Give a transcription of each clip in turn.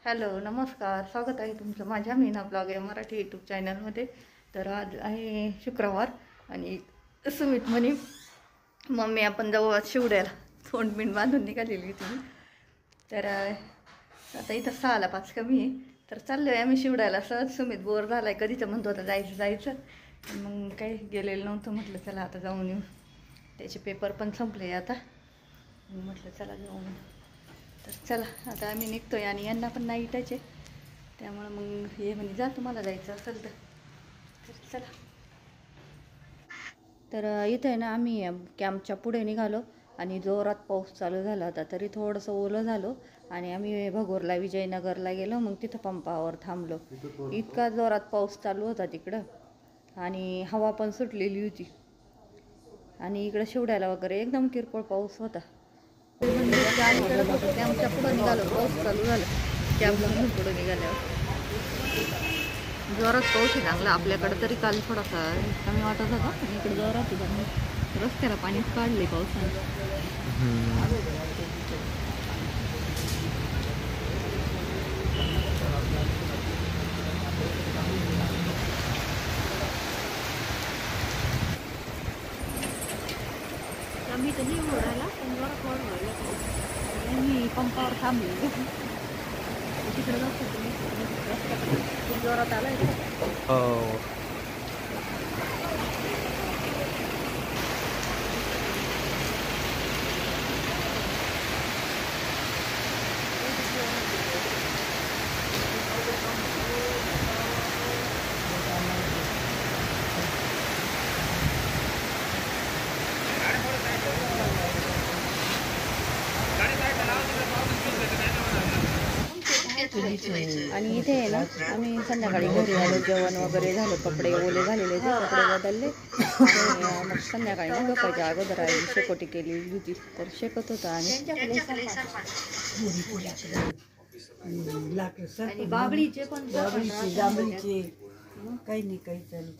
Hello नमस्कार, स्वागत आहे तुमचं माझ्या मीना ब्लॉग या मराठी यूट्यूब चॅनलमध्ये. तर आज आहे शुक्रवार आणि सुमित म्हणे मम्मी आपण जाऊ आज शिवड्याला. तोंडबिंड बांधून निघालेली तुम्ही. तर आता इथं 6:05 कमी आहे. तर चाललो आहे आम्ही शिवड्याला. सहज सुमित बोर झाला आहे, कधीचं म्हणतो आता जायचं. मग काही गेलेलं नव्हतं, म्हटलं चला आता जाऊन येऊ. त्याचे पेपर पण संपले आता, म्हटलं चला जाऊन. तर चला आता आम्ही निघतोय आणि यांना पण नाही इटायचे, त्यामुळे मग हे म्हणे जा तुम्हाला जायचं असेल तर चला. तर इथे आहे ना आम्ही कॅम्पच्या पुढे निघालो आणि जोरात पाऊस चालू झाला होता, तरी थोडंसं ओलं झालो आणि आम्ही भगोरला विजयनगरला गेलो. मग तिथं पंपावर थांबलो. इतका जोरात पाऊस चालू होता तिकडं आणि हवा पण सुटलेली होती. आणि इकडं शिवड्याला वगैरे एकदम किरकोळ पाऊस होता. कॅम्पच्या पुढं निघालो, पाऊस चालू झाला. कॅम्पमधून पुढं निघाल्यावर जोरात पाऊस आहे चांगला. आपल्याकडं तरी काल थोडासा कमी वाटत होता आणि इकडे जोरात रस्त्याला पाणी काढले पावसाने. आम्ही तर नाही ओढायला, पण जोरात ओढायला मी पंपावर थांबले. तिकडे जाऊ रस्त्याकडे जोरात आला आहे. आणि इथे आहे ना आम्ही संध्याकाळी घरी आलो, जेवण वगैरे झालं, कपडे ओले झालेले होते, कपडे बदलले. मग संध्याकाळी ना गप्पाच्या अगोदर आई शेकोटी केलेली होती, तर शेकत होता. आणि बाबळीचे पण जांभळीचे काही नाही काही चालू.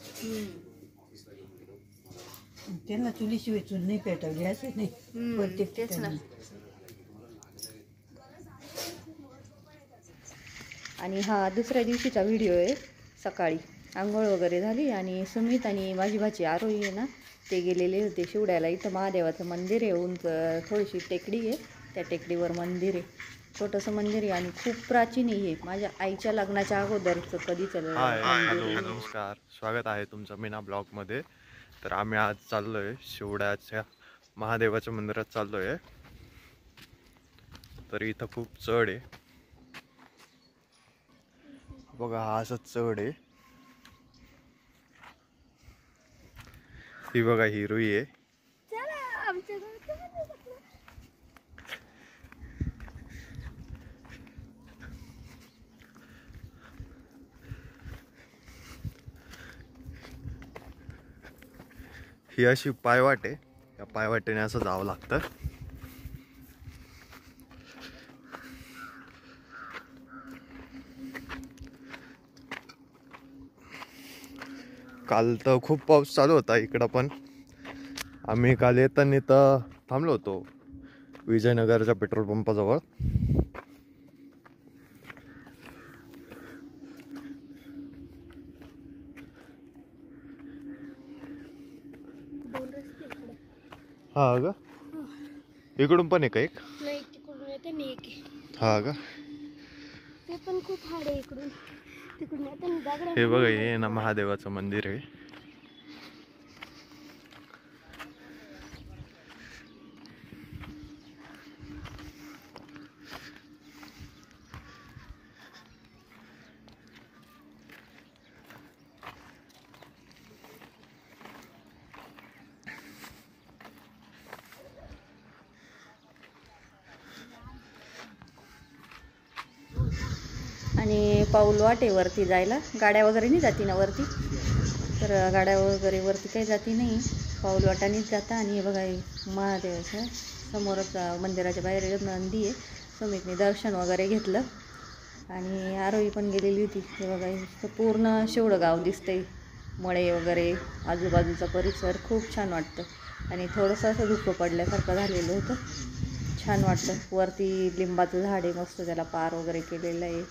त्यांना चुलीशिवाय चूल नाही पेटवली असं नाही प्रत्येक. तेच ना. आणि हा दुसऱ्या दिवशीचा व्हिडिओ आहे. सकाळी आंघोळ वगैरे झाली आणि सुमित आणि माझी भाची आरोही आहे ना, ते गेलेले होते शिवड्याला. इथं महादेवाचं मंदिर आहे, उंच थोडीशी टेकडी आहे, त्या टेकडीवर मंदिर आहे, छोटंसं मंदिर आहे आणि खूप प्राचीन आहे. माझ्या आईच्या लग्नाच्या अगोदरचं कधीचं. नमस्कार, स्वागत आहे तुमचं मीना ब्लॉगमध्ये. तर आम्ही आज चाललो आहे शिवड्याच्या महादेवाच्या मंदिरात चाललो आहे. तर इथं खूप चढ आहे बघा, हा असं चढ आहे. ही बघा ही रुई आहे. ही अशी पायवाट आहे, या पायवाटेने असं जावं लागतं. काल तर खूप पाऊस चालू होता इकडं, पण आम्ही काल येताना इथं थांबलो होतो विजयनगरच्या पेट्रोल पंपाजवळ. हा का, इकडून पण आहे का एक? नाही, तिकडून येते नाही एक. हा का, ते पण खूप हाड आहे इकडून तिकडून येते ना दगड. हे बघा, हे ना महादेवाचं मंदिर आहे. आणि पाऊल वाटेवरती जायला गाड्या वगैरे नाही जाती ना वरती, तर गाड्या वगैरे वरती काही जाती नाही, पाऊल वाटानेच जाता. आणि बघा महादेवाच्या समोरच मंदिराच्या बाहेर नंदी आहे. सुमितने दर्शन वगैरे घेतलं आणि आरोही पण गेलेली होती. हे बघा इथं पूर्ण शिवडं गाव दिसतंय, मळे वगैरे आजूबाजूचा परिसर खूप छान वाटतं. आणि थोडंसं असं धुकं पडल्यासारखं झालेलं होतं, छान वाटतं. वरती लिंबाचं झाड आहे, मस्त त्याला पार वगैरे केलेलं आहे.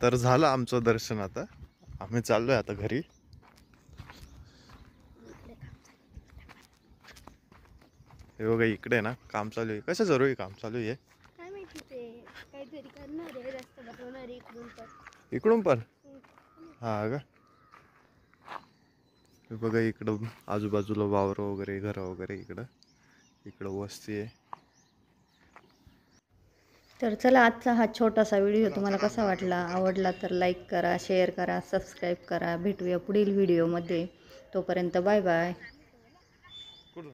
तर झालं आमचं दर्शन. आता आम्ही चाललोय आता घरी. हे बघा इकडे ना काम चालू आहे. कसं जरूर काम चालू आहे? काय माहिती ते काहीतरी करणार आहे, रस्ता बनवणार आहे इकडून तर. इकडून पण हा का? हे बघा इकडं आजूबाजूला वावर वगैरे, घर वगैरे, इकडं वस्ती आहे. तर चला, आजचा हा छोटासा व्हिडिओ तुम्हाला कसा वाटला? आवडला तर लाईक करा, शेअर करा, सबस्क्राईब करा. भेटूया पुढील व्हिडिओमध्ये. तोपर्यंत बाय बाय.